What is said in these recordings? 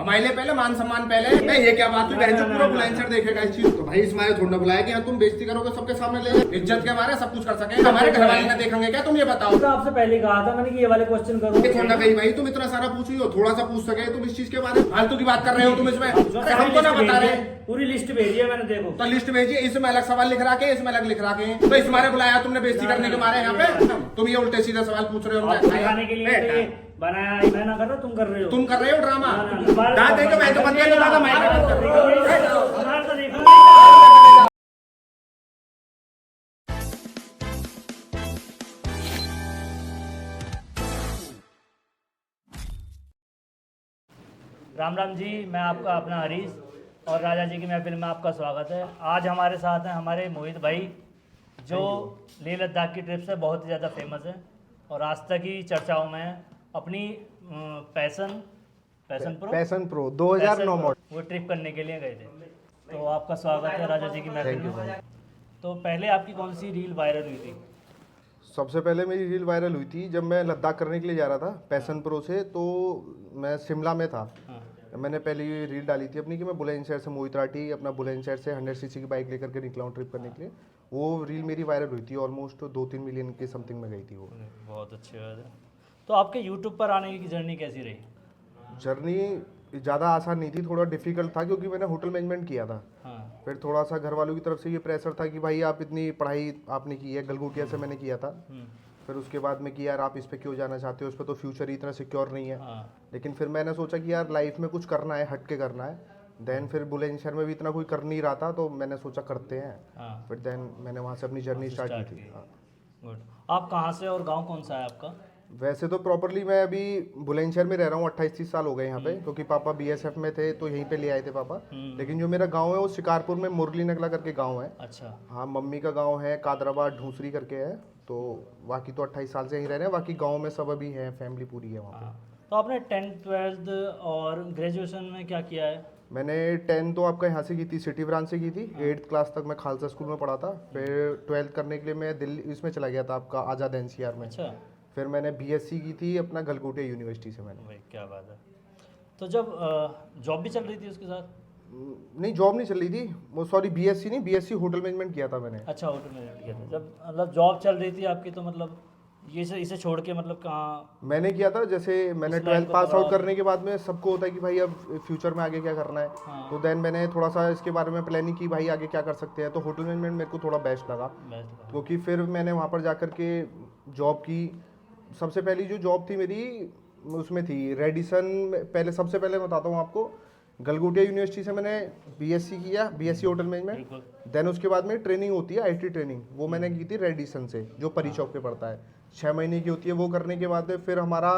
कमाई ले पहले, मान सम्मान पहले। मैं ये क्या बात हुई, बहन जो पूरा बुलंदशहर देखेगा इस चीज को। भाई इस मारे थोड़ा बुलाया कि तुम बेइज्जती करोगे सबके सामने, ले इज्जत के मारे सब कुछ कर सके, हमारे घर वाले ना देखेंगे क्या, तुम ये बताओ। तो आपसे पहले कहा था मैंने कि ये वाले क्वेश्चन करो। थोड़ा गई भाई, तुम इतना सारा पूछ रही हो, थोड़ा सा पूछ सके तुम इस चीज के बारे में, फालतू की बात कर रहे हो तुम इसमें। हमको ना बता रहे, पूरी लिस्ट भेजी है मैंने, देखो तो लिस्ट भेजिए, इसमें अलग सवाल लिख रखे, इसमें अलग लिख रखे, तो इस मारे बुलाया तुमने बेइज्जती करने के मारे यहाँ पे। तुम ये उल्टे सीधे सवाल पूछ रहे हो, दिखाने के लिए तो ये बनाया, मैं ना कर रहा, तुम कर रहे हो। तुम कर रहे हो ड्रामा। दादा देखो मैं तो बंदे को दादा मैं राम राम जी, मैं आपका अपना हरीश और राजा जी की महफिल में आपका स्वागत है। आज हमारे साथ हैं हमारे मोहित भाई, जो लेह लद्दाख की ट्रिप से बहुत ही ज़्यादा फेमस है और आज तक ही चर्चाओं में है। अपनी पैसन प्रो 2009 मॉडल वो ट्रिप करने के लिए गए थे, तो आपका स्वागत है राजा जी की महफिल में। तो पहले आपकी कौन सी रील वायरल हुई थी? सबसे पहले मेरी रील वायरल हुई थी जब मैं लद्दाख करने के लिए जा रहा था पैसन प्रो से। तो मैं शिमला में था। मैंने पहले ये रील डाली थी अपनी कि मैं बुलंदशहर से मोहित राठी अपना बुलंदशहर से 100 सीसी की बाइक लेकर के निकला हूँ ट्रिप करने के लिए। वो रील मेरी वायरल हुई थी, ऑलमोस्ट 2-3 मिलियन के समथिंग में गई थी वो। बहुत अच्छी बात है। तो आपके यूट्यूब पर आने की जर्नी कैसी रही? जर्नी ज़्यादा आसान नहीं थी, थोड़ा डिफिकल्ट था क्योंकि मैंने होटल मैनेजमेंट किया था। फिर थोड़ा सा घर वालों की तरफ से ये प्रेशर था कि भाई आप इतनी पढ़ाई आपने की है, गलगोटिया से मैंने किया था। फिर उसके बाद में कि यार आप इस पे क्यों जाना चाहते हो, उस पर तो फ्यूचर ही इतना सिक्योर नहीं है। लेकिन फिर मैंने सोचा कि यार लाइफ में कुछ करना है, हट के करना है। देन फिर बुलंदशहर में भी इतना कोई कर नहीं रहा था, तो मैंने सोचा करते हैं। फिर देन मैंने वहाँ से अपनी जर्नी स्टार्ट की थी। गुड। आप कहाँ से और गांव कौन सा है आपका? वैसे तो प्रॉपरली मैं अभी बुलंदशहर में रह रहा हूँ, 28-30 साल हो गए यहाँ पे, क्योंकि पापा बीएसएफ में थे तो यहीं पे ले आए थे पापा। लेकिन जो मेरा गांव है वो शिकारपुर में मुरली नगला करके गांव है। अच्छा। हाँ, मम्मी का गांव है कादराबाद ढूसरी करके है। तो बाकी तो 28 साल से यहीं रह रहे हैं, बाकी गांव में सब अभी हैं, फैमिली पूरी है वहाँ पे। तो आपने 10th 12th और ग्रेजुएशन में क्या किया है? मैंने 10 तो आपका यहाँ से की थी, सिटी ब्रांच से की थी। 8th क्लास तक मैं खालसा स्कूल में पढ़ा था। फिर 12th करने के लिए मैं दिल्ली इसमें चला गया था आपका आज़ाद एनसीआर में। अच्छा। फिर मैंने बीएससी की थी अपना गलगोटिया यूनिवर्सिटी से मैंने। भाई क्या बात है। तो जब जॉब भी चल रही थी उसके साथ? नहीं, जॉब नहीं चल रही थी वो, सॉरी बीएससी नहीं, बीएससी होटल मैनेजमेंट किया था मैंने। अच्छा, होटल मैनेजमेंट किया था। जब मतलब जॉब चल रही थी आपकी, तो मतलब ये इसे छोड़ के मतलब कहाँ? मैंने किया था, जैसे मैंने 12th पास आउट करने के बाद में सबको होता है कि भाई अब फ्यूचर में आगे क्या करना है। तो देन मैंने थोड़ा सा इसके बारे में प्लानिंग की, भाई आगे क्या कर सकते हैं। तो होटल मैनेजमेंट मेरे को थोड़ा बेस्ट लगा, क्योंकि फिर मैंने वहाँ पर जा कर के जॉब की। सबसे पहली जो जॉब थी मेरी उसमें थी रेडिसन। पहले सबसे पहले बताता हूँ आपको, गलगोटिया यूनिवर्सिटी से मैंने बीएससी किया, बीएससी होटल मैनेजमेंट। देन उसके बाद में ट्रेनिंग होती है आईटी ट्रेनिंग, वो मैंने की थी रेडिसन से, जो परी चौक पे पड़ता है, 6 महीने की होती है। वो करने के बाद में फिर हमारा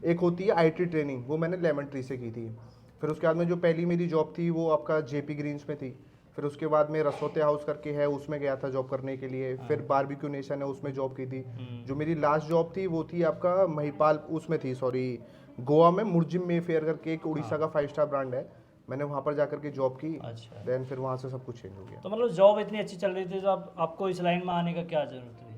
एक होती है आईटी ट्रेनिंग, वो मैंने लेमन ट्री से की थी। फिर उसके बाद में जो पहली मेरी जॉब थी वो आपका जेपी ग्रीन्स में थी। फिर उसके बाद में रसोते हाउस करके है, उसमें गया था जॉब करने के लिए। फिर बारबेक्यू नेशन है, उसमें जॉब की थी। जो मेरी लास्ट जॉब थी वो थी आपका महिपाल, उसमें थी सॉरी गोवा में मुर्जिम मे फेयर करके एक उड़ीसा का 5 स्टार ब्रांड है, मैंने वहाँ पर जाकर के जॉब की। अच्छा। देन फिर वहाँ से सब कुछ चेंज हो गया। तो मतलब जॉब इतनी अच्छी चल रही थी, तो आपको इस लाइन में आने का क्या जरूरत हुई?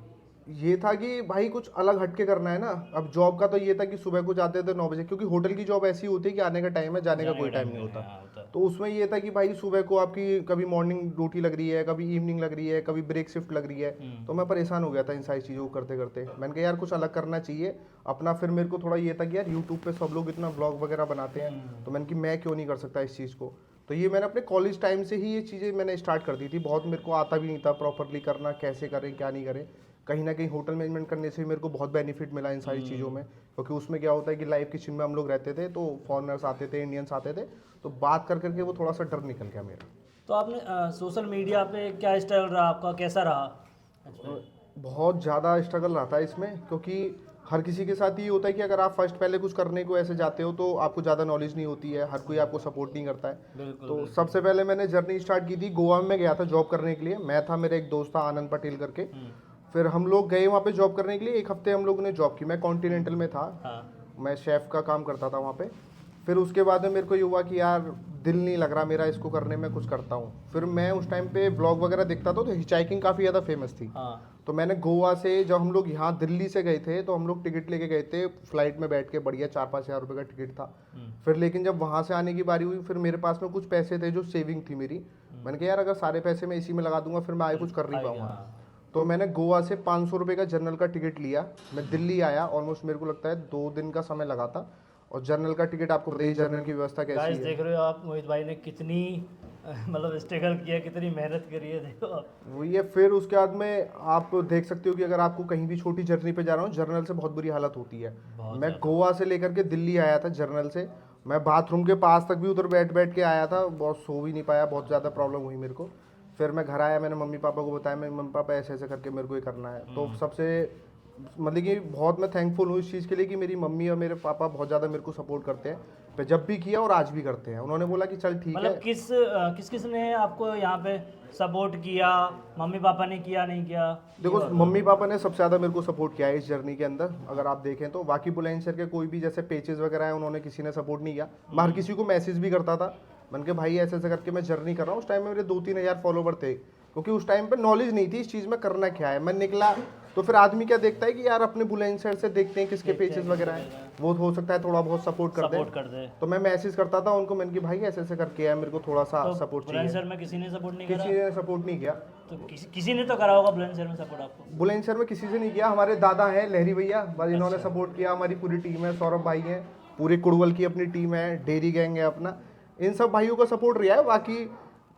ये था कि भाई कुछ अलग हटके करना है ना। अब जॉब का तो ये था कि सुबह को जाते थे 9 बजे, क्योंकि होटल की जॉब ऐसी होती है कि आने का टाइम है, जाने का कोई टाइम नहीं होता। तो उसमें ये था कि भाई सुबह को आपकी कभी मॉर्निंग ड्यूटी लग रही है, कभी इवनिंग लग रही है, कभी ब्रेक शिफ्ट लग रही है। तो मैं परेशान हो गया था इन सारी चीज़ों को करते करते। मैंने कहा यार कुछ अलग करना चाहिए अपना। फिर मेरे को थोड़ा ये था कि यार यूट्यूब पे सब लोग इतना ब्लॉग वगैरह बनाते हैं, तो मैंने कि मैं क्यों नहीं कर सकता इस चीज़ को। तो ये मैंने अपने कॉलेज टाइम से ही ये चीज़ें मैंने स्टार्ट कर दी थी। बहुत मेरे को आता भी नहीं था प्रॉपरली करना, कैसे करें क्या नहीं करें। कहीं ना कहीं होटल मैनेजमेंट करने से मेरे को बहुत बेनिफिट मिला इन सारी चीज़ों में, क्योंकि उसमें क्या होता है कि लाइव किचन में हम लोग रहते थे, तो फॉरेनर्स आते थे, इंडियंस आते थे, तो बात कर करके वो थोड़ा सा डर निकल गया मेरा। तो आपने सोशल मीडिया पे क्या स्टाइल रहा आपका, कैसा रहा? बहुत ज़्यादा स्ट्रगल रहा था इसमें, क्योंकि हर किसी के साथ ये होता है कि अगर आप फर्स्ट पहले कुछ करने को ऐसे जाते हो तो आपको ज़्यादा नॉलेज नहीं होती है, हर कोई आपको सपोर्ट नहीं करता है। तो सबसे पहले मैंने जर्नी स्टार्ट की थी, गोवा में गया था जॉब करने के लिए। मैं था, मेरा एक दोस्त था आनंद पटेल करके। फिर हम लोग गए वहाँ पे जॉब करने के लिए, 1 हफ्ते हम लोगों ने जॉब की। मैं कॉन्टिनेंटल में था, मैं शेफ़ का काम करता था वहाँ पे। फिर उसके बाद में मेरे को ये हुआ कि यार दिल नहीं लग रहा मेरा इसको करने में, कुछ करता हूँ। फिर मैं उस टाइम पे ब्लॉग वगैरह देखता था, तो हिचाइकिंग काफ़ी ज़्यादा फेमस थी। तो मैंने गोवा से जब हम लोग यहाँ दिल्ली से गए थे तो हम लोग टिकट लेके गए थे फ्लाइट में बैठ के, बढ़िया 4-5 हज़ार रुपये का टिकट था। फिर लेकिन जब वहाँ से आने की बारी हुई, फिर मेरे पास में कुछ पैसे थे जो सेविंग थी मेरी। मैंने कहा यार अगर सारे पैसे मैं इसी में लगा दूंगा फिर मैं आगे कुछ कर नहीं पाऊंगा। तो मैंने गोवा से 500 रुपये का जनरल का टिकट लिया, मैं दिल्ली आया। ऑलमोस्ट मेरे को लगता है 2 दिन का समय लगा था। और जनरल का टिकट आपको पता ही जनरल की व्यवस्था कैसी गाइस है। देख रहे हो आप मोहित भाई ने कितनी मतलब स्ट्रगल किया, कितनी मेहनत करी है, देखो आप। वही है। फिर उसके बाद में आप देख सकते हो कि अगर आपको कहीं भी छोटी जर्नी पे जा रहा हूँ, जर्नल से बहुत बुरी हालत होती है। मैं गोवा से लेकर के दिल्ली आया था जर्नल से, मैं बाथरूम के पास तक भी उधर बैठ बैठ के आया था, बहुत सो भी नहीं पाया, बहुत ज़्यादा प्रॉब्लम हुई मेरे को। फिर मैं घर आया, मैंने मम्मी पापा को बताया, मेरे मम्मी पापा ऐसे ऐसे करके मेरे को ये करना है। तो सबसे मतलब कि बहुत मैं थैंकफुल हूँ इस चीज़ के लिए कि मेरी मम्मी और मेरे पापा बहुत ज़्यादा मेरे को सपोर्ट करते हैं। मैं जब भी किया और आज भी करते हैं। उन्होंने बोला कि चल ठीक है। मतलब किस ने आपको यहाँ पे सपोर्ट किया, मम्मी पापा ने किया नहीं किया? देखो मम्मी पापा ने सबसे ज़्यादा मेरे को सपोर्ट किया है इस जर्नी के अंदर। अगर आप देखें तो बाकी बुलंदशहर के कोई भी जैसे पेजेस वगैरह हैं, उन्होंने किसी ने सपोर्ट नहीं किया। मैं हर किसी को मैसेज भी करता था, मैंने कहा भाई ऐसे ऐसे करके मैं जर्नी कर रहा हूँ। उस टाइम में मेरे 2-3 हज़ार फॉलोवर थे, क्योंकि उस टाइम पे नॉलेज नहीं थी इस चीज़ में करना क्या है। मैं निकला तो फिर आदमी क्या देखता है कि यार अपने बुलंदशहर से देखते हैं किसके पेजेस वगैरह हैं, वो हो सकता है थोड़ा बहुत सपोर्ट कर दे। तो मैं मैसेज करता था उनको, मैंने कि भाई ऐसे ऐसे करके है, मेरे को थोड़ा सा सपोर्ट चाहिए। बुलंदशहर में किसी ने सपोर्ट नहीं करा? किसी ने सपोर्ट नहीं किया। तो किसी ने तो करा होगा बुलंदशहर में सपोर्ट आपको? बुलंदशहर में किसी से नहीं किया। हमारे दादा हैं लहरी भैया, बस इन्होंने सपोर्ट किया। हमारी पूरी टीम है, सौरभ भाई हैं, पूरे कुड़वल की अपनी टीम है, डेरी गैंग है अपना, इन सब भाइयों का सपोर्ट रहा है। बाकी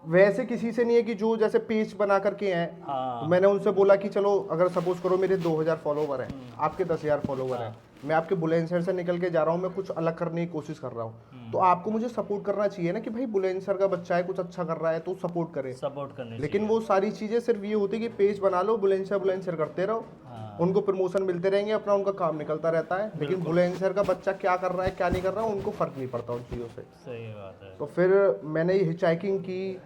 वैसे किसी से नहीं है कि जो जैसे पेज बना करके हैं। तो मैंने उनसे बोला कि चलो अगर सपोज करो मेरे 2000 फॉलोवर हैं, आपके 10,000 फॉलोवर हैं, मैं आपके बुलंदशहर से निकल के जा रहा हूँ, मैं कुछ अलग करने की कोशिश कर रहा हूँ, तो आपको मुझे सपोर्ट करना चाहिए ना कि भाई बुलंदशहर का बच्चा है, कुछ अच्छा कर रहा है तो सपोर्ट करे, सपोर्ट करने। लेकिन वो सारी चीजें सिर्फ ये होती है कि पेज बना लो, बुलंदशहर करते रहो, उनको प्रमोशन मिलते रहेंगे, अपना उनका काम निकलता रहता है। लेकिन बुलंदशहर का बच्चा क्या कर रहा है क्या नहीं कर रहा है उनको फर्क नहीं पड़ता उन चीज़ों से। सही बात है। तो फिर मैंने ये हिचहाइकिंग की,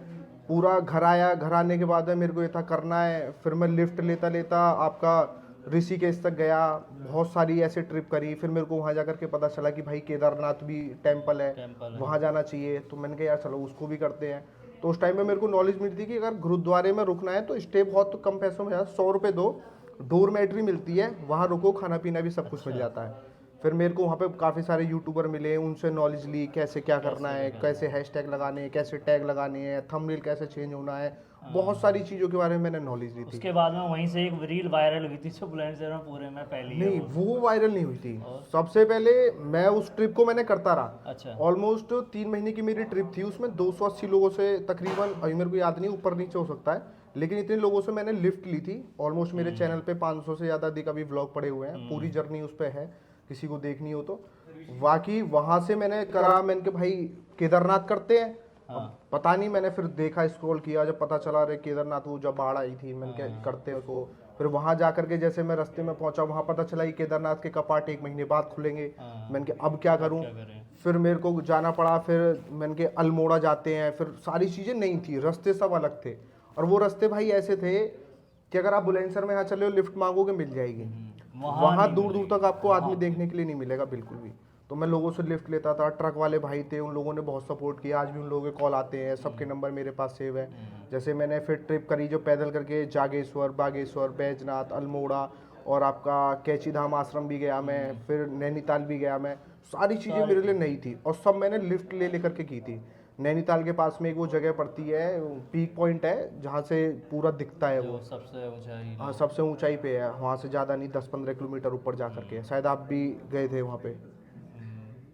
पूरा घर आया, घर आने के बाद में मेरे को ये था करना है। फिर मैं लिफ्ट लेता लेता आपका ऋषिकेश तक गया, बहुत सारी ऐसे ट्रिप करी। फिर मेरे को वहाँ जाकर के पता चला कि भाई केदारनाथ भी टेम्पल है, वहाँ जाना चाहिए। तो मैंने कहा यार चलो उसको भी करते हैं। तो उस टाइम में मेरे को नॉलेज मिली थी कि अगर गुरुद्वारे में रुकना है तो स्टे बहुत कम पैसों में, 100 रुपये दो, डोरमेट्री मिलती है, वहाँ रुको, खाना पीना भी सब कुछ मिल जाता है। फिर मेरे को वहाँ पे काफ़ी सारे यूट्यूबर मिले, उनसे नॉलेज ली कैसे क्या करना है, कैसे हैशटैग लगाने हैं, कैसे टैग लगाने हैं, थंबनेल कैसे चेंज होना है, बहुत सारी चीज़ों के बारे में मैंने नॉलेज ली थी। उसके बाद में वहीं से एक रील वायरल हुई थी जो बुलंदशहर में पूरे में पहली नहीं, वो वायरल नहीं हुई थी। सबसे पहले मैं उस ट्रिप को मैंने करता रहा। अच्छा। ऑलमोस्ट 3 महीने की मेरी ट्रिप थी, उसमें 280 लोगों से तकरीबन, अभी मेरे को याद नहीं, ऊपर नीचे हो सकता है, लेकिन इतने लोगों से मैंने लिफ्ट ली थी। ऑलमोस्ट मेरे चैनल पे 500 से ज़्यादा अधिक अभी व्लॉग पड़े हुए हैं, पूरी जर्नी उस पर है, किसी को देखनी हो तो। बाकी वहाँ से मैंने करा, मैंने कहा भाई केदारनाथ करते हैं। पता नहीं, मैंने फिर देखा, स्क्रॉल किया, जब पता चला रे केदारनाथ वो जब बाढ़ आई थी, मैंने क्या करते हैं उसको। फिर वहाँ जा करके जैसे मैं रास्ते में पहुंचा, वहाँ पता चला कि केदारनाथ के कपाट 1 महीने बाद खुलेंगे। मैंने कहा अब क्या करूँ, फिर मेरे को जाना पड़ा। फिर मैंने कहा अल्मोड़ा जाते हैं। फिर सारी चीज़ें नहीं थी, रास्ते सब अलग थे, और वो रास्ते भाई ऐसे थे कि अगर आप बुलंदशहर में यहाँ चले हो, लिफ्ट मांगोगे मिल जाएगी, वहाँ दूर दूर तक आपको आदमी देखने के लिए नहीं मिलेगा बिल्कुल भी। तो मैं लोगों से लिफ्ट लेता था, ट्रक वाले भाई थे, उन लोगों ने बहुत सपोर्ट किया, आज भी उन लोगों के कॉल आते हैं, सबके नंबर मेरे पास सेव है। जैसे मैंने फिर ट्रिप करी जो पैदल करके, जागेश्वर, बागेश्वर, बैजनाथ, अल्मोड़ा, और आपका कैची धाम आश्रम भी गया मैं, फिर नैनीताल भी गया मैं। सारी चीज़ें मेरे लिए नई थी और सब मैंने लिफ्ट ले लेकर के की थी। नैनीताल के पास में एक वो जगह पड़ती है, पीक पॉइंट है, जहाँ से पूरा दिखता है वो सबसे ऊंचाई। हाँ, सबसे ऊंचाई पे है, वहाँ से ज़्यादा नहीं, 10-15 किलोमीटर ऊपर जा करके है। शायद आप भी गए थे वहाँ पे,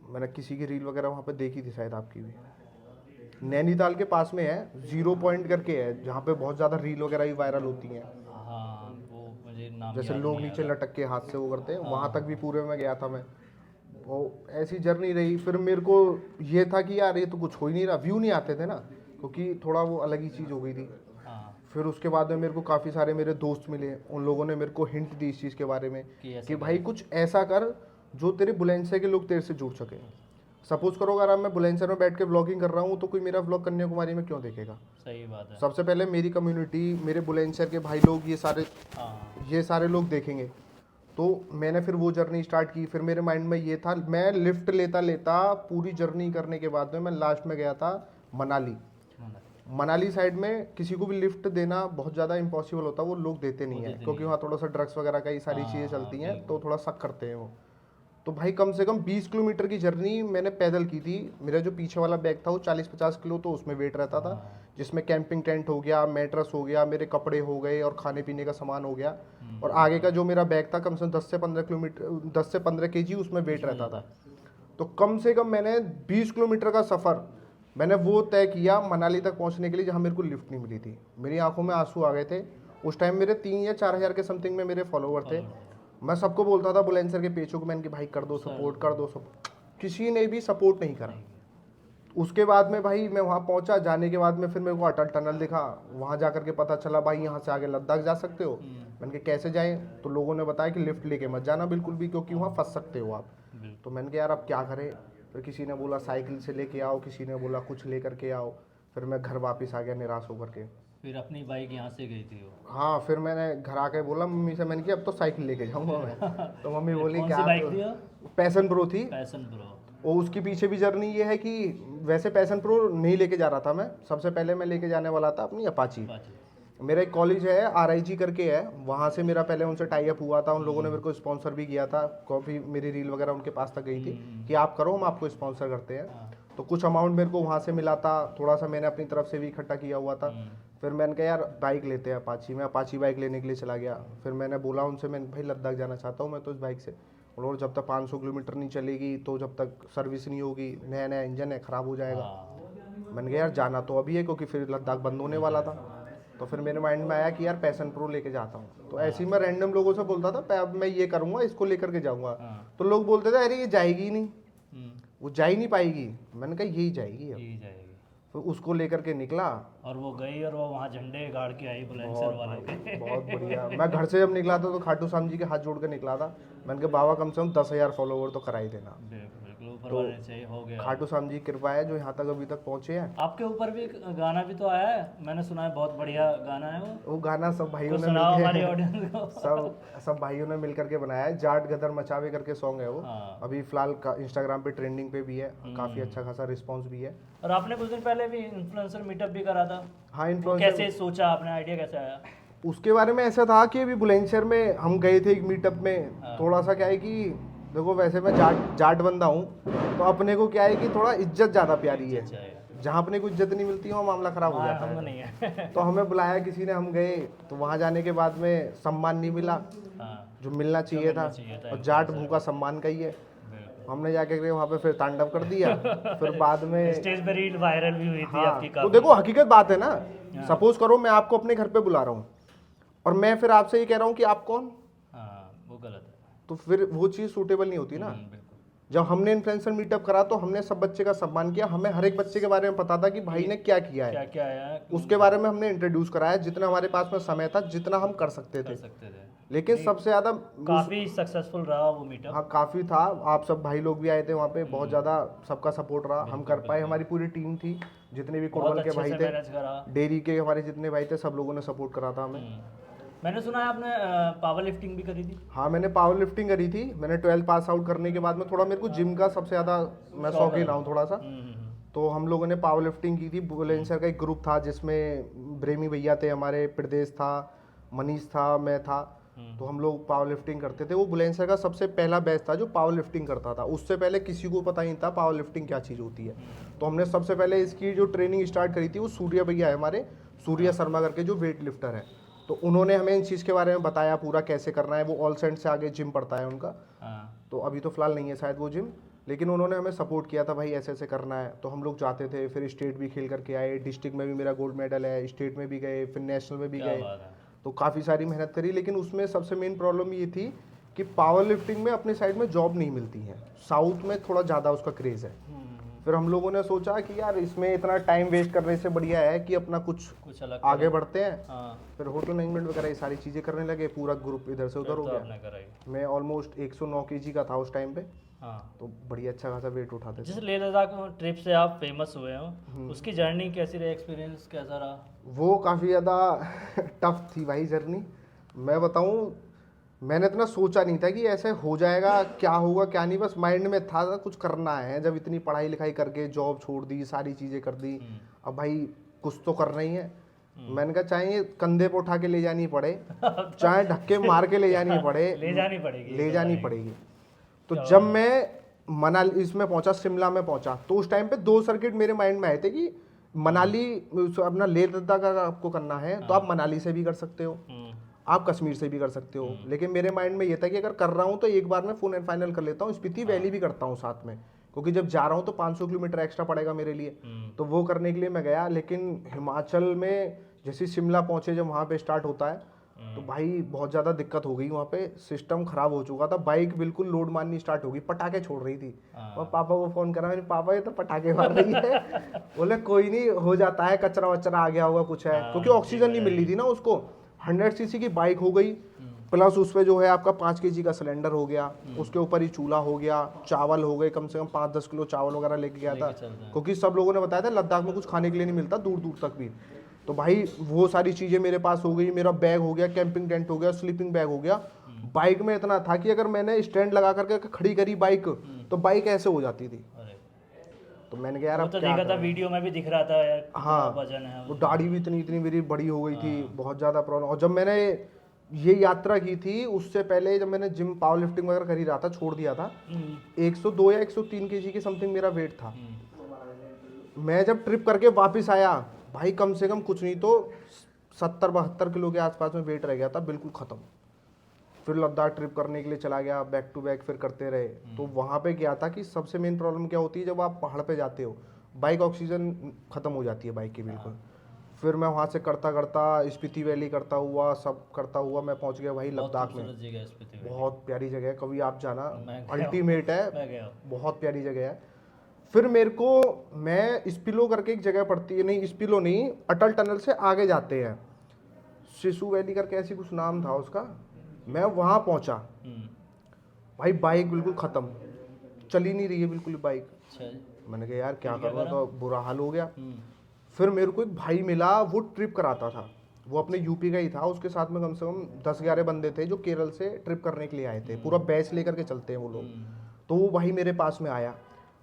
मैंने किसी की रील वगैरह वहाँ पे देखी थी, शायद आपकी भी। नैनीताल के पास में है, 0 पॉइंट करके है, जहाँ पे बहुत ज़्यादा रील वगैरह भी वायरल होती हैं। हाँ, वो मुझे नाम जैसे लोग नीचे लटक के हाथ से वो करते हैं, वहाँ तक भी पूरे में गया था मैं। वो ऐसी जर्नी रही। फिर मेरे को ये था कि यार ये तो कुछ हो ही नहीं रहा, व्यू नहीं आते थे ना, क्योंकि थोड़ा वो अलग ही चीज़ हो गई थी। फिर उसके बाद में मेरे को काफ़ी सारे मेरे दोस्त मिले, उन लोगों ने मेरे को हिंट दी इस चीज़ के बारे में कि भाई कुछ ऐसा कर जो तेरे बुलंदशहर के लोग तेरे से जुड़ सके। सपोज करो अगर मैं बुलंदशहर में बैठ के ब्लॉगिंग कर रहा हूँ तो कोई मेरा ब्लॉग कन्याकुमारी में क्यों देखेगा। सही बात है। सबसे पहले मेरी कम्युनिटी, मेरे बुलंदशहर के भाई लोग, ये सारे लोग देखेंगे। तो मैंने फिर वो जर्नी स्टार्ट की। फिर मेरे माइंड में ये था, मैं लिफ्ट लेता लेता पूरी जर्नी करने के बाद में मैं लास्ट में गया था मनाली। मनाली साइड में किसी को भी लिफ्ट देना बहुत ज़्यादा इम्पॉसिबल होता है, वो लोग देते नहीं है क्योंकि वहाँ थोड़ा सा ड्रग्स वगैरह का ही सारी चीज़ें चलती हैं, तो थोड़ा शक करते हैं वो। तो भाई कम से कम 20 किलोमीटर की जर्नी मैंने पैदल की थी। मेरा जो पीछे वाला बैग था वो 40-50 किलो तो उसमें वेट रहता था, जिसमें कैंपिंग टेंट हो गया, मैट्रेस हो गया, मेरे कपड़े हो गए और खाने पीने का सामान हो गया। और आगे का जो मेरा बैग था कम से कम 10 से 15 केजी उसमें वेट रहता था। तो कम से कम मैंने 20 किलोमीटर का सफ़र मैंने वो तय किया मनाली तक पहुंचने के लिए, जहां मेरे को लिफ्ट नहीं मिली थी। मेरी आंखों में आंसू आ गए थे। उस टाइम मेरे 3 या 4 हज़ार के समथिंग में मेरे फॉलोवर थे। मैं सबको बोलता था बुलेंसर के पेजों को मैंने कि भाई कर दो सपोर्ट, कर दो सपोर्ट। किसी ने भी सपोर्ट नहीं करा। उसके बाद में भाई मैं वहाँ पहुँचा, जाने के बाद में फिर मेरे को अटल टनल दिखा। वहाँ जा करके पता चला भाई यहाँ से आगे लद्दाख जा सकते हो। मैंने कहा कैसे जाएँ? तो लोगों ने बताया कि लिफ्ट लेके मत जाना बिल्कुल भी, क्योंकि वहाँ फंस सकते हो आप। तो मैंने कहा यार अब क्या करें? फिर किसी ने बोला साइकिल से लेके आओ, किसी ने बोला कुछ ले करके आओ। फिर मैं घर वापस आ गया निराश होकर के। फिर अपनी बाइक यहाँ से गई थी वो? हाँ, फिर मैंने घर आके बोला मम्मी से, मैंने कि अब तो साइकिल लेके जाऊंगा मैं। तो मम्मी बोली क्या? बाइक थी? पैशन प्रो थी। Passion pro. और उसके पीछे भी जर्नी ये है कि वैसे पैशन प्रो नहीं लेके जा रहा था मैं। सबसे पहले मैं लेके जाने वाला था अपनी अपाची। मेरा एक कॉलेज है RIG करके है, वहाँ से मेरा पहले उनसे टाई अप हुआ था। उन लोगों ने मेरे को स्पॉन्सर भी किया था। काफ़ी मेरी रील वगैरह उनके पास तक गई थी कि आप करो, हम आपको स्पॉन्सर करते हैं। तो कुछ अमाउंट मेरे को वहाँ से मिला था, थोड़ा सा मैंने अपनी तरफ से भी इकट्ठा किया हुआ था। फिर मैंने कहा यार बाइक लेते हैं अपाची। मैं अपाची बाइक लेने के लिए चला गया। फिर मैंने बोला उनसे, मैंने भाई लद्दाख जाना चाहता हूँ मैं तो इस बाइक से, और जब तक 500 किलोमीटर नहीं चलेगी, तो जब तक सर्विस नहीं होगी, नया नया इंजन है, ख़राब हो जाएगा। मैंने कहा यार जाना तो अभी है, क्योंकि फिर लद्दाख बंद होने वाला था। तो फिर मेरे माइंड में आया कि यार पैशन प्रो लेके जाता हूँ। तो ऐसे ही मैं रैंडम लोगों से बोलता था अब मैं ये करूँगा, इसको लेकर के जाऊँगा। तो लोग बोलते थे अरे ये जाएगी ही नहीं, वो जा ही नहीं पाएगी। मैंने कहा यही जाएगी अब। तो उसको लेकर के निकला और वो गई और वो वहाँ झंडे गाड़ के आई बुलंदशहर वालों के। बहुत बढ़िया। मैं घर से जब निकला था तो खाटू श्याम जी के हाथ जोड़ कर निकला था। मैंने कहा बाबा कम से कम 10,000 फॉलोवर तो करा ही देना। तो हो गया। खाटू श्याम जी की कृपा है जो यहाँ तक अभी तक पहुँचे हैं। आपके ऊपर भी गाना भी तो आया है, मैंने सुना है, बहुत बढ़िया गाना है वो गाना सब भाइयों ने सुनाओ हमारी ऑडियंस को। सब भाइयों ने मिल करके बनाया है। जाट गदर मचावे करके सॉन्ग है वो। अभी फिलहाल इंस्टाग्राम पे ट्रेंडिंग पे भी है, काफी अच्छा खासा रिस्पॉन्स भी है। और आपने कुछ दिन पहले भी इन्फ्लुएंसर मीटअप भी करा था। हाँ, इन्फ्लुएंसर कैसे सोचा आपने, आइडिया कैसे आया? उसके बारे में ऐसा था कि अभी बुलंदशहर में हम गए थे एक मीटअप में। थोड़ा सा क्या है कि देखो वैसे मैं जाट बंदा हूँ, तो अपने को क्या है कि थोड़ा इज्जत ज़्यादा प्यारी है। जहाँ अपने को इज्जत नहीं मिलती वहाँ मामला खराब हो जाता है। तो हमें बुलाया किसी ने, हम गए। तो वहाँ जाने के बाद में सम्मान नहीं मिला जो मिलना चाहिए था। और जाट भूखा सम्मान का ही है। हमने जाके वहाँ पे फिर तांडव कर दिया। फिर बाद में स्टेज पे रील वायरल भी हुई थी आपकी। तो देखो हकीकत बात है ना। सपोज करो मैं आपको अपने घर पे बुला रहा हूँ और मैं फिर आपसे ये कह रहा हूँ कि आप कौन, वो गलत है। तो फिर वो चीज़ सूटेबल नहीं होती ना। जब हमने इन्फ्लुएंसर मीटअप करा तो हमने सब बच्चे का सम्मान किया। हमें हर एक बच्चे के बारे में पता था कि भाई ने क्या किया है, उसके बारे में हमने इंट्रोड्यूस कराया जितना हमारे पास में समय था, जितना हम कर सकते थे। लेकिन सबसे ज़्यादा काफ़ी सक्सेसफुल रहा वो मीटअप। हाँ, काफ़ी था। आप सब भाई लोग भी आए थे वहाँ पे, बहुत ज़्यादा सबका सपोर्ट रहा। हम कर पाए, हमारी पूरी टीम थी, जितने भी कोरबल के भाई थे, डेयरी के हमारे जितने भाई थे, सब लोगों ने सपोर्ट करा था हमें। मैंने सुना है आपने पावर लिफ्टिंग भी करी थी? हाँ, मैंने पावर लिफ्टिंग करी थी। मैंने 12th पास आउट करने के बाद में थोड़ा मेरे को जिम का सबसे ज़्यादा मैं शौकीन रहा हूँ थोड़ा सा। तो हम लोगों ने पावर लिफ्टिंग की थी। बुलंदशहर का एक ग्रुप था जिसमें ब्रेमी भैया थे हमारे, प्रदेश था, मनीष था, मैं था। तो हम लोग पावर लिफ्टिंग करते थे। वो बुलंदशहर का सबसे पहला बैच था जो पावर लिफ्टिंग करता था। उससे पहले किसी को पता नहीं था पावर लिफ्टिंग क्या चीज़ होती है। तो हमने सबसे पहले इसकी जो ट्रेनिंग स्टार्ट करी थी वो सूर्या भैया है हमारे, सूर्या शर्मा करके, जो वेट लिफ्टर है। तो उन्होंने हमें इन चीज़ के बारे में बताया पूरा कैसे करना है। वो ऑल सेंट से आगे जिम पड़ता है उनका। तो अभी तो फिलहाल नहीं है शायद वो जिम, लेकिन उन्होंने हमें सपोर्ट किया था भाई ऐसे ऐसे करना है। तो हम लोग जाते थे, फिर स्टेट भी खेल करके आए। डिस्ट्रिक्ट में भी मेरा गोल्ड मेडल है, स्टेट में भी गए, फिर नेशनल में भी गए। तो काफ़ी सारी मेहनत करी। लेकिन उसमें सबसे मेन प्रॉब्लम ये थी कि पावर लिफ्टिंग में अपने साइड में जॉब नहीं मिलती है। साउथ में थोड़ा ज़्यादा उसका क्रेज़ है। फिर हम लोगों ने सोचा कि यार इसमें इतना टाइम वेस्ट करने से बढ़िया है कि अपना कुछ अलग आगे बढ़ते हैं। फिर होटल मैनेजमेंट वगैरह ये सारी चीज़ें करने लगे। पूरा ग्रुप इधर से उधर हो गया। मैं ऑलमोस्ट 109 kg का था उस टाइम पे। तो बढ़िया अच्छा खासा वेट उठाते थे। जिस लेह लद्दाख ट्रिप से आप फेमस हुए हो, उसकी जर्नी कैसी रही, एक्सपीरियंस कैसा रहा? वो काफ़ी ज़्यादा टफ थी भाई जर्नी। मैं बताऊँ, मैंने इतना सोचा नहीं था कि ऐसे हो जाएगा, क्या होगा क्या नहीं। बस माइंड में था कुछ करना है। जब इतनी पढ़ाई लिखाई करके जॉब छोड़ दी, सारी चीज़ें कर दी, अब भाई कुछ तो करना ही है। मैंने कहा चाहे ये कंधे पे उठा के ले जानी पड़े, चाहे धक्के मार के ले जानी पड़े, ले जानी पड़ेगी। तो जब मैं मनाली इसमें पहुंचा, शिमला में पहुंचा, तो उस टाइम पे 2 सर्किट मेरे माइंड में आए थे कि मनाली अपना लेह लद्दाख का आपको करना है तो आप मनाली से भी कर सकते हो, आप कश्मीर से भी कर सकते हो। लेकिन मेरे माइंड में ये था कि अगर कर रहा हूँ तो एक बार मैं फुल एंड फाइनल कर लेता हूँ, स्पीति वैली भी करता हूँ साथ में, क्योंकि जब जा रहा हूँ तो 500 किलोमीटर एक्स्ट्रा पड़ेगा मेरे लिए, तो वो करने के लिए मैं गया। लेकिन हिमाचल में जैसे शिमला पहुंचे, जब वहाँ पे स्टार्ट होता है तो भाई बहुत ज़्यादा दिक्कत हो गई। वहाँ पे सिस्टम खराब हो चुका था, बाइक बिल्कुल लोड मारनी स्टार्ट हो गई, पटाखे छोड़ रही थी। और पापा को फ़ोन करा मैंने, पापा ये तो पटाखे मार रही है। बोले कोई नहीं, हो जाता है, कचरा वचरा आ गया होगा कुछ है, क्योंकि ऑक्सीजन नहीं मिल रही थी ना उसको। 100 सीसी की बाइक हो गई, प्लस उस पर जो है आपका 5 kg का सिलेंडर हो गया, उसके ऊपर ही चूल्हा हो गया, चावल हो गए, कम से कम 5-10 किलो चावल वगैरह लेके गया था, क्योंकि सब लोगों ने बताया था लद्दाख में कुछ खाने के लिए नहीं मिलता दूर दूर तक भी। तो भाई वो सारी चीज़ें मेरे पास हो गई, मेरा बैग हो गया, कैंपिंग टेंट हो गया, स्लीपिंग बैग हो गया। बाइक में इतना था कि अगर मैंने स्टैंड लगा करके खड़ी करी बाइक तो बाइक ऐसे हो जाती थी। तो मैंने कहा यार अब तो क्या देखा था, वीडियो में भी दिख रहा था यार, हाँ, वजन है वो दाढ़ी भी इतनी इतनी मेरी बड़ी हो गई थी, बहुत ज़्यादा प्रॉब्लम। और जब मैंने ये यात्रा की थी उससे पहले जब मैंने जिम पावर लिफ्टिंग वगैरह कर ही रहा था, छोड़ दिया था, 102 या 103 kg के समथिंग मेरा वेट था। मैं जब ट्रिप करके वापस आया भाई, कम से कम कुछ नहीं तो 70-72 किलो के आसपास में वेट रह गया था, बिल्कुल ख़त्म। फिर लद्दाख ट्रिप करने के लिए चला गया, बैक टू बैक फिर करते रहे। तो वहाँ पे क्या था कि सबसे मेन प्रॉब्लम क्या होती है, जब आप पहाड़ पे जाते हो बाइक ऑक्सीजन ख़त्म हो जाती है बाइक की बिल्कुल। फिर मैं वहाँ से करता करता स्पीति वैली करता हुआ, सब करता हुआ मैं पहुँच गया भाई लद्दाख में। बहुत प्यारी जगह है, कभी आप जाना, अल्टीमेट है, बहुत प्यारी जगह है। फिर मेरे को, मैं स्पिलो करके एक जगह पड़ती है, नहीं स्पिलो नहीं, अटल टनल से आगे जाते हैं, सिसु वैली करके ऐसी कुछ नाम था उसका। मैं वहाँ पहुँचा भाई, बाइक बिल्कुल ख़त्म, चली नहीं रही है बिल्कुल बाइक। मैंने कहा यार क्या करूँ, तो बुरा हाल हो गया। फिर मेरे को एक भाई मिला, वो ट्रिप कराता था, वो अपने यूपी का ही था, उसके साथ में कम से कम 10-11 बंदे थे जो केरल से ट्रिप करने के लिए आए थे, पूरा बैच लेकर के चलते हैं वो लोग। तो वो भाई मेरे पास में आया,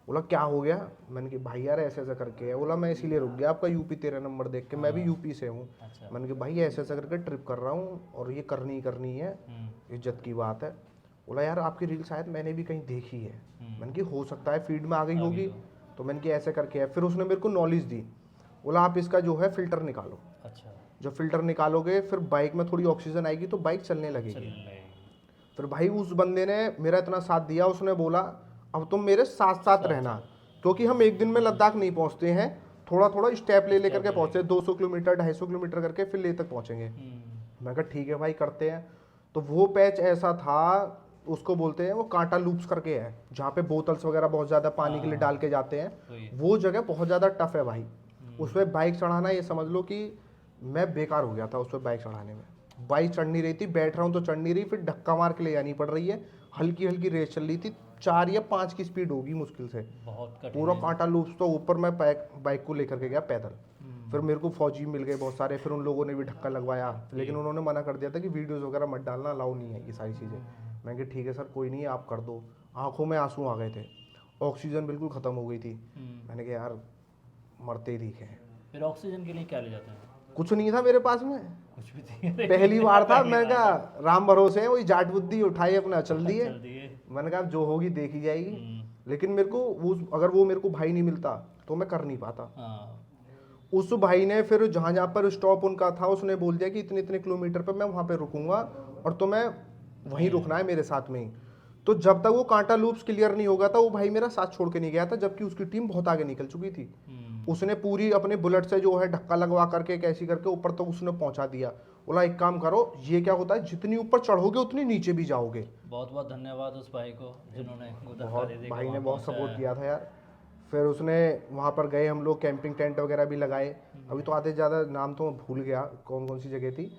बोला क्या हो गया। मैंने कहा भाई यार ऐसा ऐसा करके है। बोला मैं इसीलिए रुक गया आपका यूपी 13 नंबर देख के, मैं भी यूपी से हूँ। मैंने कहा भाई ऐसा ऐसा करके ट्रिप कर रहा हूँ और ये करनी है, इज्जत की बात है। बोला यार आपकी रील शायद मैंने भी कहीं देखी है। मैंने कहा हो सकता है फीड में आ गई होगी। तो मैंने कहा ऐसे करके है। फिर उसने मेरे को नॉलेज दी, बोला आप इसका जो है फ़िल्टर निकालो। अच्छा, जब फ़िल्टर निकालोगे फिर बाइक में थोड़ी ऑक्सीजन आएगी तो बाइक चलने लगेगी। फिर भाई उस बंदे ने मेरा इतना साथ दिया, उसने बोला अब तुम मेरे साथ साथ रहना, क्योंकि हम एक दिन में लद्दाख नहीं पहुंचते हैं, थोड़ा थोड़ा स्टेप ले लेकर के पहुंचते हैं, 200 किलोमीटर 250 किलोमीटर करके फिर लेह तक पहुंचेंगे। मैं कहा ठीक है भाई करते हैं। तो वो पैच ऐसा था, उसको बोलते हैं वो कांटा लूप्स करके है, जहाँ पे बोतल्स वगैरह बहुत ज़्यादा पानी के लिए डाल के जाते हैं, वो जगह बहुत ज़्यादा टफ है भाई। उस पर बाइक चढ़ाना, ये समझ लो कि मैं बेकार हो गया था उस पर बाइक चढ़ाने में। बाइक चढ़ नहीं रही थी, बैठ रहा हूँ तो चढ़ नहीं रही, फिर धक्का मार के ले जानी पड़ रही है। हल्की हल्की रेस चल रही थी, 4 या 5 की स्पीड होगी मुश्किल से, पूरा कांटा लूप्स। तो ऊपर मैं बाइक को लेकर के गया पैदल। फिर मेरे को फौजी मिल गए बहुत सारे, फिर उन लोगों ने भी धक्का लगवाया, लेकिन उन्होंने मना कर दिया था कि वीडियोस वगैरह मत डालना, अलाउ नहीं है ये सारी चीज़ें। मैं कहा ठीक है सर कोई नहीं आप कर दो। आंखों में आंसू आ गए थे, ऑक्सीजन बिल्कुल ख़त्म हो गई थी। मैंने कहा यार मरते ही ठीक है। फिर ऑक्सीजन के लिए क्या ले जाते हैं? कुछ नहीं था मेरे पास में, कुछ भी नहीं, पहली बार था। मैंने कहा राम भरोसे है, वही जाट बुद्धि उठाई अपना चल दिए। मैंने कहा जो होगी देखी जाएगी। लेकिन मेरे को अगर वो मेरे को भाई नहीं मिलता तो मैं कर नहीं पाता। उस भाई ने फिर जहाँ जहाँ पर स्टॉप उनका था, उसने बोल दिया कि इतने इतने किलोमीटर पर मैं वहाँ पे रुकूंगा और तो मैं वहीं रुकना है मेरे साथ में ही। तो जब तक वो कांटा लूप्स क्लियर नहीं होगा था, वो भाई मेरा साथ छोड़ के नहीं गया था, जबकि उसकी टीम बहुत आगे निकल चुकी थी। उसने पूरी अपने बुलेट से जो है धक्का लगवा करके कैसी करके ऊपर तक उसने पहुंचा दिया। बोला एक काम करो, ये क्या होता है जितनी ऊपर चढ़ोगे उतनी नीचे भी जाओगे। बहुत बहुत धन्यवाद उस भाई को जिन्होंने भाई ने बहुत सपोर्ट किया था यार। फिर उसने वहाँ पर गए हम लोग, कैंपिंग टेंट वगैरह भी लगाए। अभी तो आधे ज़्यादा नाम तो मैं भूल गया कौन कौन सी जगह थी।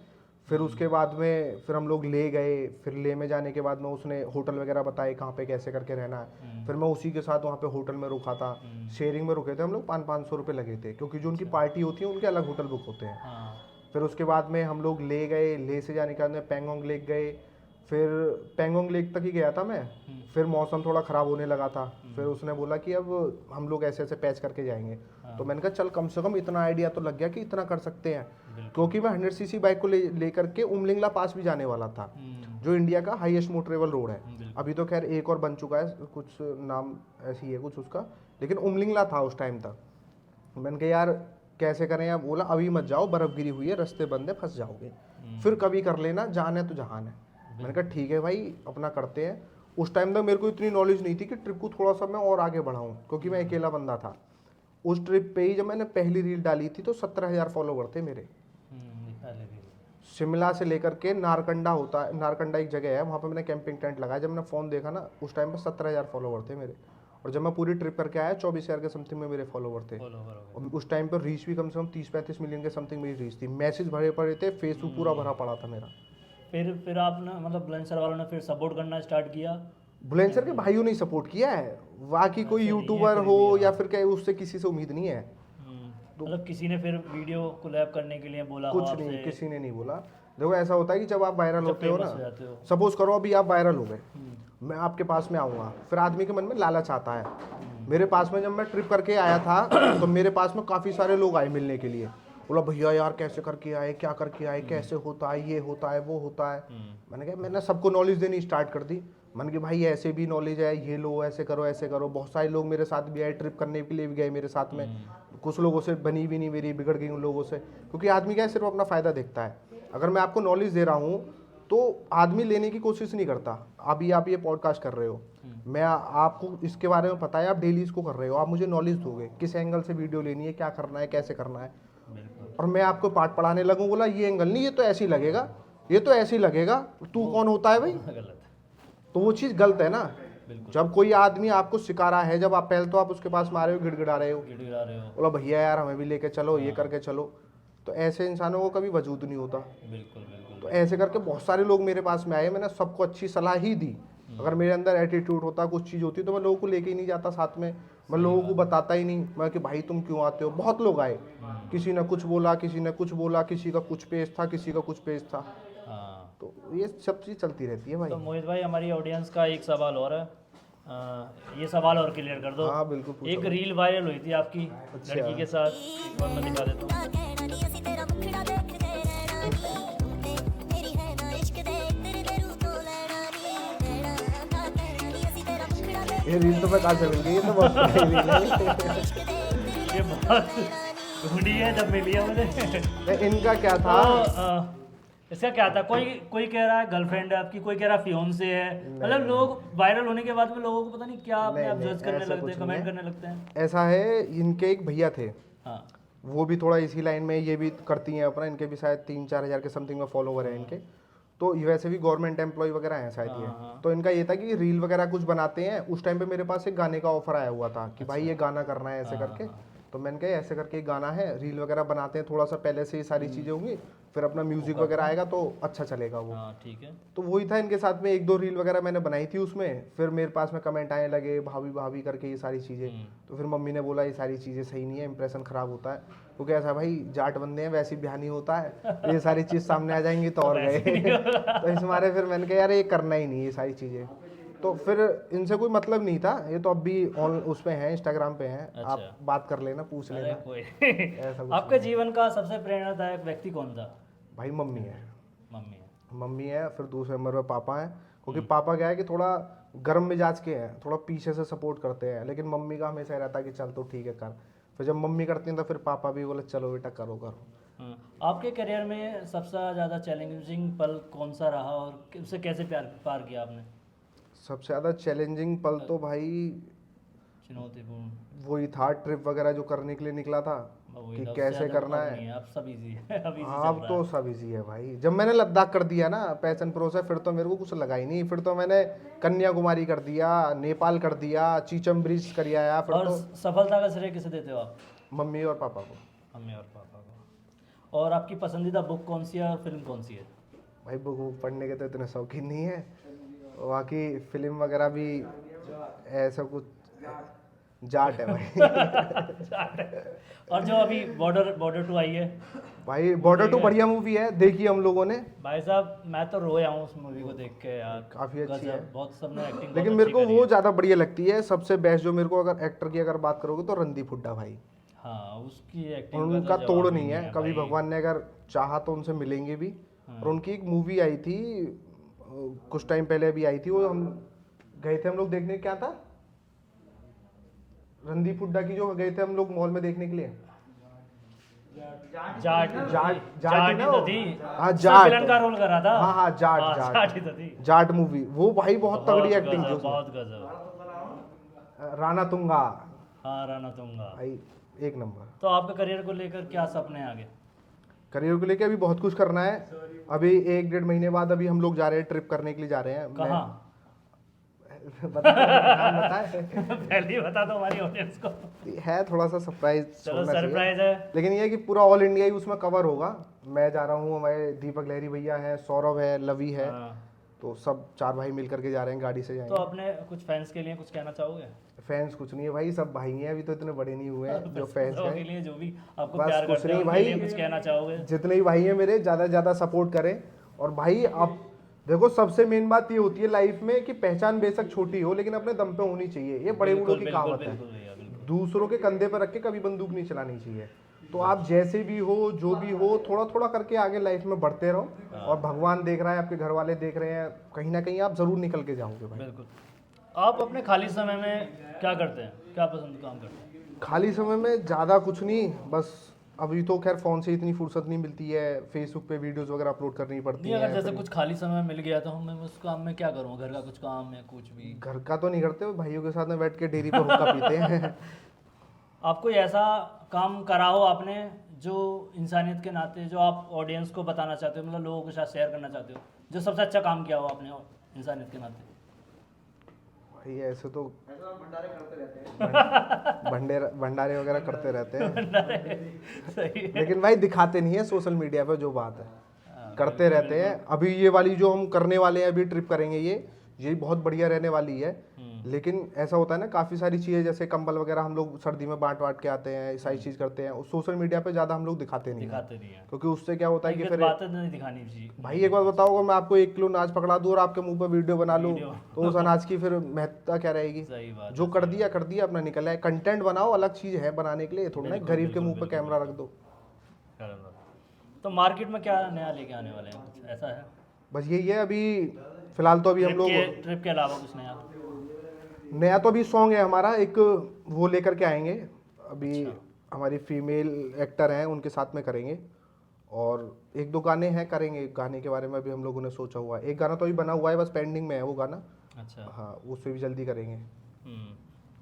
फिर उसके बाद में फिर हम लोग ले गए। फिर ले में जाने के बाद में उसने होटल वगैरह बताए कहाँ पे कैसे करके रहना है। फिर मैं उसी के साथ वहाँ पे होटल में रुका था, शेयरिंग में रुके थे हम लोग। 500 रुपये लगे थे, क्योंकि जो उनकी पार्टी होती है उनके अलग होटल बुक होते हैं। फिर उसके बाद में हम लोग ले गए, ले से जाने के बाद में पैंगोंग लेक गए। फिर पेंगोंग लेक तक ही गया था मैं। फिर मौसम थोड़ा ख़राब होने लगा था, फिर उसने बोला कि अब हम लोग ऐसे ऐसे पैच करके जाएंगे। तो मैंने कहा चल कम से कम इतना आइडिया तो लग गया कि इतना कर सकते हैं, क्योंकि मैं 100 सीसी बाइक को लेकर के उमलिंगला पास भी जाने वाला था, जो इंडिया का हाईएस्ट मोटरेबल रोड है। अभी तो खैर एक और बन चुका है, कुछ नाम ऐसी है कुछ उसका, लेकिन उमलिंगला था उस टाइम तक। मैंने कहा यार कैसे करें, अब बोला अभी मत जाओ, बर्फ़ गिरी हुई है, रास्ते बंद है, फंस जाओगे, फिर कभी कर लेना, जान है तो जहान है। मैंने कहा ठीक है भाई अपना करते हैं। उस टाइम तक मेरे को इतनी नॉलेज नहीं थी कि ट्रिप को थोड़ा सा मैं और आगे बढ़ाऊँ, क्योंकि मैं अकेला बंदा था। उस ट्रिप पे ही जब मैंने पहली रील डाली थी तो 17,000 फॉलोवर थे मेरे। शिमला से लेकर के नारकंडा होता है, नारकंडा एक जगह है, वहाँ पे मैंने कैंपिंग टेंट लगाया। जब मैंने फ़ोन देखा ना उस टाइम पे 17,000 फॉलोवर थे मेरे, और जब मैं पूरी ट्रिप करके आया 24,000 के समथिंग में मेरे फॉलोवर थे। और उस टाइम पर रीच भी कम से कम 30-35 मिलियन के समथिंग मेरी रीच थी। मैसेज भरे पड़े थे, फेसबुक पूरा भरा पड़ा था मेरा। फिर आपने मतलब बुलंदशहर वालों ने फिर सपोर्ट करना स्टार्ट किया? बुलंदशहर के भाइयों ने सपोर्ट किया है, बाकी कोई यूट्यूबर हो या फिर क्या उससे किसी से उम्मीद नहीं है। मतलब किसी ने फिर वीडियो कोलैब करने के लिए बोला? कुछ नहीं, किसी ने नहीं बोला। देखो ऐसा होता है कि जब आप वायरल होते हो ना, सपोज करो अभी आप वायरल हो गए, मैं आपके पास में आऊँगा, फिर आदमी के मन में लालच आता है। मेरे पास में जब मैं ट्रिप करके आया था तो मेरे पास में काफ़ी सारे लोग आए मिलने के लिए, बोला भैया यार कैसे करके आए, क्या करके आए, कैसे होता है, ये होता है, वो होता है। मैंने कहा मैंने सबको नॉलेज देनी स्टार्ट कर दी। मैंने कहा भाई ऐसे भी नॉलेज है, ये लो, ऐसे करो, ऐसे करो। बहुत सारे लोग मेरे साथ भी आए, ट्रिप करने के लिए भी गए मेरे साथ में। कुछ लोगों से बनी भी नहीं मेरी, बिगड़ गई उन लोगों से, क्योंकि आदमी क्या है सिर्फ अपना फ़ायदा देखता है। अगर मैं आपको नॉलेज दे रहा हूँ तो आदमी लेने की कोशिश नहीं करता। अभी आप ये पॉडकास्ट कर रहे हो, मैं आपको इसके बारे में पता है, आप डेली इसको कर रहे हो, आप मुझे नॉलेज दोगे किस एंगल से वीडियो लेनी है, क्या करना है, कैसे करना है, और मैं आपको पाठ पढ़ाने लगूँ, बोला ये एंगल नहीं, ये तो ऐसे ही लगेगा, ये तो ऐसे ही लगेगा, तू कौन होता है भाई? तो वो चीज़ गलत है ना। जब कोई आदमी आपको सिखा रहा है, जब आप पहले तो आप उसके पास में आ रहे हो, गिड़गिड़ा रहे हो, बोला भैया यार हमें भी लेके चलो, ये करके चलो, तो ऐसे इंसानों को कभी वजूद नहीं होता। तो ऐसे करके बहुत सारे लोग मेरे पास में आए, मैंने सबको अच्छी सलाह ही दी। अगर मेरे अंदर एटीट्यूड होता, कुछ चीज़ होती, तो मैं लोगों को लेके ही नहीं जाता साथ में, मैं लोगों को बताता ही नहीं मैं कि भाई तुम क्यों आते हो। बहुत लोग आए, किसी ने कुछ बोला, किसी ने कुछ बोला, किसी का कुछ पेज था, किसी का कुछ पेज था। तो ये सब चीज़ चलती रहती है भाई। तो मोहित भाई हमारी ऑडियंस का एक सवाल और है, ये सवाल और क्लियर कर दो। हाँ बिल्कुल पूछो। एक रील वायरल हुई थी आपकी लड़की के साथ, एक बार मैं दिखा देता हूँ। ये रील तो मैं कहाँ से मिल गई, ये तो बहुत पुरानी रील है। ये बहुत ढूंढी है जब मिली है मुझे। इनका क्या था? तो इसका क्या था, कोई कह रहा है गर्लफ्रेंड है आपकी, कोई कह रहा है फियोंसे है। मतलब लोग वायरल होने के बाद में लोगों को पता नहीं क्या अपने आप जज करने लगते हैं, कमेंट करने लगते हैं। ऐसा है, इनके एक भैया थे, हाँ वो भी थोड़ा इसी लाइन में, ये भी करती हैं अपना, इनके भी शायद 3-4 हज़ार के समथिंग में फॉलोवर है इनके। तो ये वैसे भी गवर्नमेंट एम्प्लॉय वगैरह हैं शायद ये। तो इनका ये था कि रील वगैरह कुछ बनाते हैं। उस टाइम पे मेरे पास एक गाने का ऑफर आया हुआ था कि भाई ये गाना करना है ऐसे करके। तो मैंने कहा ऐसे करके एक गाना है, रील वगैरह बनाते हैं, थोड़ा सा पहले से ही सारी चीज़ें होंगी, फिर अपना म्यूजिक वगैरह आएगा तो अच्छा चलेगा वो। ठीक है। तो वही था इनके साथ में, 1-2 रील वगैरह मैंने बनाई थी उसमें। फिर मेरे पास में कमेंट आने लगे भाभी भाभी करके ये सारी चीज़ें। तो फिर मम्मी ने बोला ये सारी चीज़ें सही नहीं है, इंप्रेशन ख़राब होता है। क्योंकि ऐसा भाई जाट बंदे हैं, वैसे ही ब्याह नहीं होता है, ये सारी चीज़ सामने आ जाएंगी तो और गए। तो इस मारे फिर मैंने कहा यार ये करना ही नहीं ये सारी चीज़ें। तो फिर इनसे कोई मतलब नहीं था, ये तो अब भी ऑन उस पे हैं, इंस्टाग्राम पे हैं। अच्छा। आप बात कर लेना, पूछ लेना। कोई ऐसा कुछ आपके जीवन का सबसे प्रेरणादायक व्यक्ति कौन था? भाई मम्मी है। मम्मी है, फिर दूसरे नंबर पे पापा हैं। क्योंकि पापा क्या है कि थोड़ा गर्म मिजाज के हैं, थोड़ा पीछे से सपोर्ट करते हैं, लेकिन मम्मी का हमेशा रहता है कि चल तो ठीक है कर। फिर जब मम्मी करती हैं तो फिर पापा भी बोले चलो बेटा करो करो। आपके करियर में सबसे ज़्यादा चैलेंजिंग पल कौन सा रहा और उससे कैसे पार किया आपने? सबसे ज़्यादा चैलेंजिंग पल तो भाई चुनौतीपूर्ण वही था, ट्रिप वगैरह जो करने के लिए निकला था कि कैसे करना है। अब सब इजी है, अब तो सब इजी है भाई। जब मैंने लद्दाख कर दिया ना पैशन प्रो से, फिर तो मेरे को कुछ लगा ही नहीं। फिर तो मैंने कन्याकुमारी कर दिया, नेपाल कर दिया, चीचम ब्रिज कर आया। फिर और तो सफलता का श्रेय किसे देते हो आप? मम्मी और पापा को। मम्मी और पापा को। और आपकी पसंदीदा बुक कौन सी है और फिल्म कौन सी है? भाई बुक पढ़ने के तो इतने शौकीन नहीं है, बाकी फिल्म वगैरह भी ऐसा कुछ जाट है भाई। जाट है। और जो अभी बॉर्डर 2 आई है भाई बॉर्डर 2 बढ़िया मूवी है, देखी हम लोगों ने। भाई साहब, मैं तो रोया हूँ उस मूवी को देख के यार, काफी अच्छी गजब, है। बहुत सबने एक्टिंग लेकिन मेरे को वो ज्यादा बढ़िया लगती है। सबसे बेस्ट जो मेरे को अगर एक्टर की अगर बात करोगे तो रणदीप हुड्डा भाई। हाँ, उसकी एक्टिंग उनका तोड़ नहीं है, कभी भगवान ने अगर चाहा तो उनसे मिलेंगे भी। और उनकी एक मूवी आई थी कुछ टाइम पहले अभी आई थी, वो हम गए थे हम लोग देखने, क्या था रणदीप हुड्डा की, जो गए थे हम लोग मॉल में देखने के लिए। जाट ही ना तो वो? थी। हाँ उसमें जाट, विलन का रोल कर रहा था। हाँ जाट जाट ही तो थी। जाट मूवी, वो भाई बहुत तगड़ी एक्टिंग थी गजब, उसमें। बहुत गजब। राणा तुंगा हाँ, राणा तुंगा भाई एक नंबर। तो आपके करियर को लेकर क्या सपने हैं आगे? करियर को लेके अभी बहुत कुछ करना है। अभी 1-1.5 महीने बाद अभी हम लोग जा रहे हैं, ट्रिप करने के लिए जा रहे हैं। कहाँ? बताए पहले ही बता दो हमारी ऑडियंस को। है थोड़ा सा सरप्राइज। चलो सरप्राइज है। लेकिन ये है कि पूरा ऑल इंडिया ही उसमें कवर होगा। मैं जा रहा हूँ, हमारे दीपक लहरी भैया हैं, सौरभ है, लवी है, तो सब 4 भाई मिल करके जा रहे हैं, गाड़ी से तो जाएंगे। अपने कुछ फैंस के लिए कुछ कहना चाहोगे? फैंस कुछ नहीं है भाई, सब भाई हैं, अभी तो इतने बड़े नहीं हुए हैं जो फैंस के हैं। लिए जो भी आपको बस प्यार कुछ करते हैं नहीं उनके भाई, लिए कुछ कहना चाहोगे? जितने भी भाई हैं मेरे, ज़्यादा से ज़्यादा सपोर्ट करें। और भाई आप देखो, सबसे मेन बात ये होती है लाइफ में कि पहचान बेशक छोटी हो लेकिन अपने दम पे होनी चाहिए। ये बड़े बूढ़ों की कहावत है। दूसरों के कंधे पर रख के कभी बंदूक नहीं चलानी चाहिए। तो आप जैसे भी हो, जो भी हो, थोड़ा थोड़ा करके आगे लाइफ में बढ़ते रहो। और भगवान देख रहा है, आपके घर वाले देख रहे हैं, कहीं ना कहीं आप जरूर निकल के जाओगे भाई। बिल्कुल। आप अपने खाली समय में क्या करते हैं, क्या पसंद काम करते हैं? खाली समय में ज़्यादा कुछ नहीं, बस अभी तो खैर फ़ोन से इतनी फुर्सत नहीं मिलती है, फेसबुक पे वीडियोस वगैरह अपलोड करनी पड़ती नहीं, है। अगर जैसे कुछ खाली समय मिल गया तो मैं उस काम में क्या करूँ? घर का कुछ काम है, कुछ भी? घर का तो नहीं करते, भाइयों के साथ में बैठ के डेयरी पे हुक्का पीते हैं। आप कोई ऐसा काम करा हो आपने जो इंसानियत के नाते, जो आप ऑडियंस को बताना चाहते हो, मतलब लोगों के साथ शेयर करना चाहते हो, जो सबसे अच्छा काम किया हो आपने इंसानियत के नाते? भाई ऐसे तो भंडारे वगैरह करते रहते हैं। सही है। लेकिन भाई दिखाते नहीं है सोशल मीडिया पे, जो बात है करते रहते हैं। अभी ये वाली जो हम करने वाले हैं, अभी ट्रिप करेंगे, ये बहुत बढ़िया रहने वाली है। लेकिन ऐसा होता है ना, काफ़ी सारी चीज़ें जैसे कंबल वगैरह हम लोग सर्दी में बांट के आते हैं, सारी चीज़ करते हैं, सोशल मीडिया पे ज़्यादा हम लोग दिखाते नहीं हैं। क्योंकि उससे क्या होता है कि फिर बातें नहीं दिखानी चाहिए भाई। एक बात बताओ, अगर मैं आपको 1 किलो अनाज पकड़ा दूं और आपके मुंह पे वीडियो बना लूं, तो उस अनाज की फिर महत्ता क्या रहेगी? सही बात। जो कर दिया अपना निकल आए। कंटेंट बनाओ, अलग चीज़ है बनाने के लिए, थोड़ा ना गरीब के मुंह पे कैमरा रख दो। तो मार्केट में क्या नया लेके आने वाले हैं, कुछ ऐसा है? बस यही है अभी फिलहाल तो। अभी हम लोग ट्रिप के अलावा कुछ नया तो अभी सॉन्ग है हमारा एक, वो लेकर के आएंगे अभी। हमारी फीमेल एक्टर हैं, उनके साथ में करेंगे। और 1-2 गाने हैं, करेंगे। गाने के बारे में भी हम लोगों ने सोचा हुआ है। एक गाना तो अभी बना हुआ है, बस पेंडिंग में है वो गाना। अच्छा। हाँ, उससे भी जल्दी करेंगे।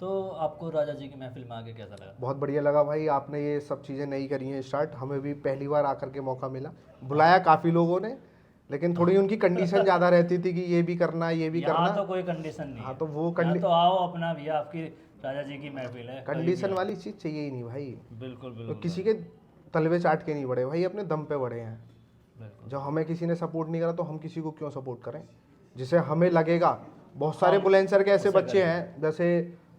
तो आपको राजा जी की महफिल में आके कैसा लगा? बहुत बढ़िया लगा भाई। आपने ये सब चीज़ें नई करी हैं स्टार्ट, हमें भी पहली बार आकर के मौका मिला। बुलाया काफ़ी लोगों ने, लेकिन थोड़ी उनकी कंडीशन ज़्यादा रहती थी कि ये भी करना, ये भी करना। तो कोई कंडीशन नहीं। हाँ, तो वो तो आओ अपना भैया, आपकी राजा जी की महफिल है, कंडीशन वाली चीज़ चाहिए ही नहीं भाई। बिल्कुल तो बिल्कुल। किसी के तलवे चाट के नहीं बढ़े भाई, अपने दम पे बढ़े हैं। जब हमें किसी ने सपोर्ट नहीं करा तो हम किसी को क्यों सपोर्ट करें? जिसे हमें लगेगा। बहुत सारे बुलेंसर के ऐसे बच्चे हैं, जैसे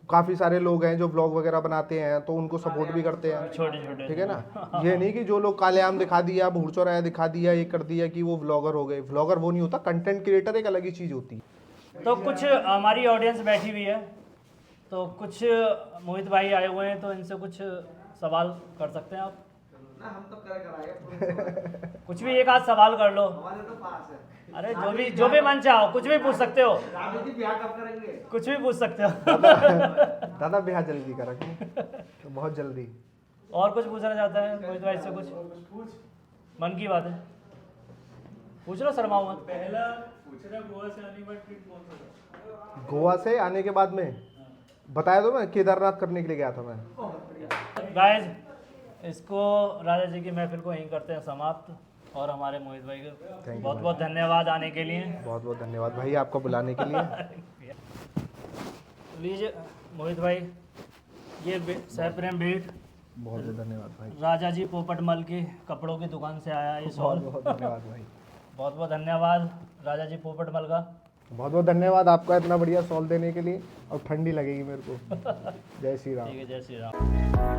काफ़ी सारे लोग हैं जो व्लॉग वगैरह बनाते हैं, तो उनको सपोर्ट भी करते हैं, छोटे छोटे, ठीक है ना। ये नहीं कि जो लोग काले आम दिखा दिया, भूड़ चौराया दिखा दिया, ये कर दिया कि वो व्लॉगर हो गए। व्लॉगर वो नहीं होता, कंटेंट क्रिएटर एक अलग ही चीज़ होती है। तो कुछ हमारी ऑडियंस बैठी हुई है, तो कुछ मोहित भाई आए हुए हैं, तो इनसे कुछ सवाल कर सकते हैं आप? हम तो कर कुछ भी एक आध सवाल कर लो। हमारे तो पास है। अरे जो भी मन चाहो, कुछ भी पूछ सकते हो। राजू जी ब्याह कब करेंगे? कुछ भी पूछ सकते हो। दादा ब्याह जल्दी करेंगे, तो बहुत जल्दी। और कुछ पूछना चाहता है मोहित भाई से? कुछ मन की बात है, पूछ लो, शर्माओ मत। पहला पूछ रहा, गोवा से आने के बाद ट्रिप कौन सा? गोवा से आने के बाद में बताया तो मैं, केदारनाथ करने के लिए गया था मैं। गाइस, इसको राजा जी की महफिल को यहीं करते हैं समाप्त। और हमारे मोहित भाई को बहुत बहुत धन्यवाद आने के लिए। बहुत बहुत धन्यवाद भाई आपको बुलाने के लिए। लीजिए मोहित भाई, ये सहप्रेम भेंट बहुत बहुत धन्यवाद भाई। राजा जी पोपटमल के कपड़ों की दुकान से आया ये शॉल। बहुत धन्यवाद भाई। बहुत बहुत धन्यवाद राजा जी पोपटमल का। बहुत बहुत धन्यवाद आपका इतना बढ़िया सॉल्व देने के लिए, और ठंडी लगेगी मेरे को। जय श्री राम। ठीक है, जय श्री राम।